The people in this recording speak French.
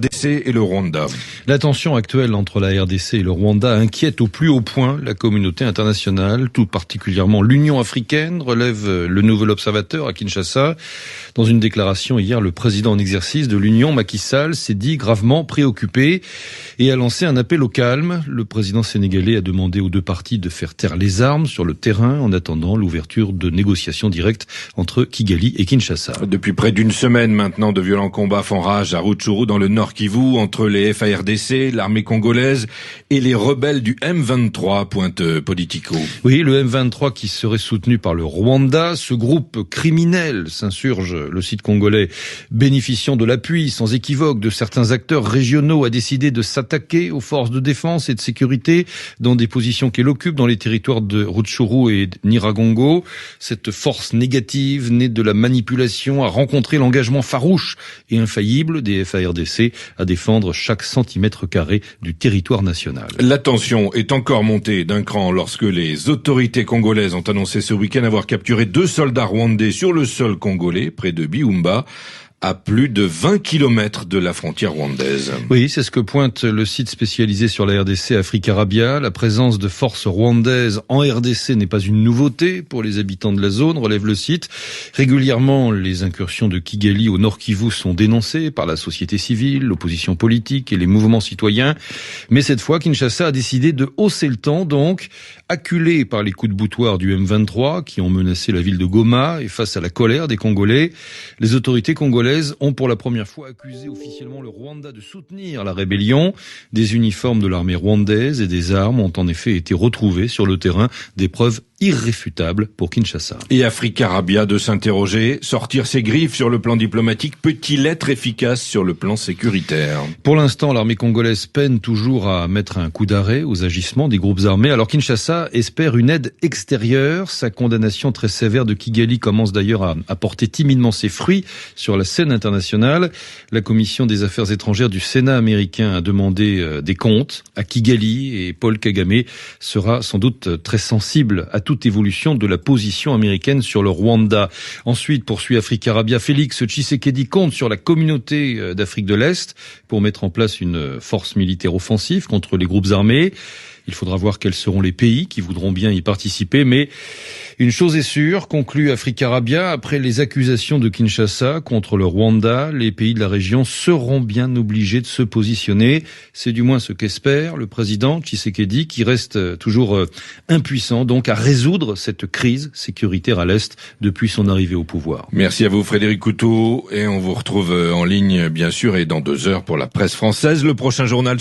RDC et le Rwanda. La tension actuelle entre la RDC et le Rwanda inquiète au plus haut point la communauté internationale, tout particulièrement l'Union africaine, relève le Nouvel Observateur à Kinshasa. Dans une déclaration hier, le président en exercice de l'Union, Macky Sall, s'est dit gravement préoccupé et a lancé un appel au calme. Le président sénégalais a demandé aux deux parties de faire taire les armes sur le terrain en attendant l'ouverture de négociations directes entre Kigali et Kinshasa. Depuis près d'une semaine maintenant, de violents combats font rage à Rutshuru dans le Nord Kivu entre les FARDC, l'armée congolaise et les rebelles du M23, pointe Politico. Oui, le M23 qui serait soutenu par le Rwanda. Ce groupe criminel s'insurge, le site congolais, bénéficiant de l'appui sans équivoque de certains acteurs régionaux, a décidé de s'attaquer aux forces de défense et de sécurité dans des positions qu'elle occupe dans les territoires de Rutshuru et de Nyiragongo. Cette force négative, née de la manipulation, a rencontré l'engagement farouche et infaillible des FARDC à défendre chaque centimètre carré du territoire national. La tension est encore montée d'un cran lorsque les autorités congolaises ont annoncé ce week-end avoir capturé 2 soldats rwandais sur le sol congolais, près de Byumba, à plus de 20 kilomètres de la frontière rwandaise. Oui, c'est ce que pointe le site spécialisé sur la RDC Africarabia. La présence de forces rwandaises en RDC n'est pas une nouveauté pour les habitants de la zone, relève le site. Régulièrement, les incursions de Kigali au Nord Kivu sont dénoncées par la société civile, l'opposition politique et les mouvements citoyens. Mais cette fois, Kinshasa a décidé de hausser le ton, donc, acculé par les coups de boutoir du M23 qui ont menacé la ville de Goma et face à la colère des Congolais, les autorités congolaises ont pour la première fois accusé officiellement le Rwanda de soutenir la rébellion. Des uniformes de l'armée rwandaise et des armes ont en effet été retrouvés sur le terrain, des preuves irréfutables pour Kinshasa. Et Africarabia de s'interroger, sortir ses griffes sur le plan diplomatique peut-il être efficace sur le plan sécuritaire? Pour l'instant, l'armée congolaise peine toujours à mettre un coup d'arrêt aux agissements des groupes armés, alors Kinshasa espère une aide extérieure. Sa condamnation très sévère de Kigali commence d'ailleurs à porter timidement ses fruits sur la scène internationale. La commission des affaires étrangères du Sénat américain a demandé des comptes à Kigali et Paul Kagame sera sans doute très sensible à toute évolution de la position américaine sur le Rwanda. Ensuite, poursuit Africarabia, Félix Tshisekedi compte sur la communauté d'Afrique de l'Est pour mettre en place une force militaire offensive contre les groupes armés. Il faudra voir quels seront les pays qui voudront bien y participer, mais une chose est sûre, conclut Africarabia, après les accusations de Kinshasa contre le Rwanda, les pays de la région seront bien obligés de se positionner. C'est du moins ce qu'espère le président Tshisekedi, qui reste toujours impuissant donc à résoudre cette crise sécuritaire à l'Est depuis son arrivée au pouvoir. Merci à vous Frédéric Couteau, et on vous retrouve en ligne bien sûr et dans 2 heures pour la presse française. Le prochain journal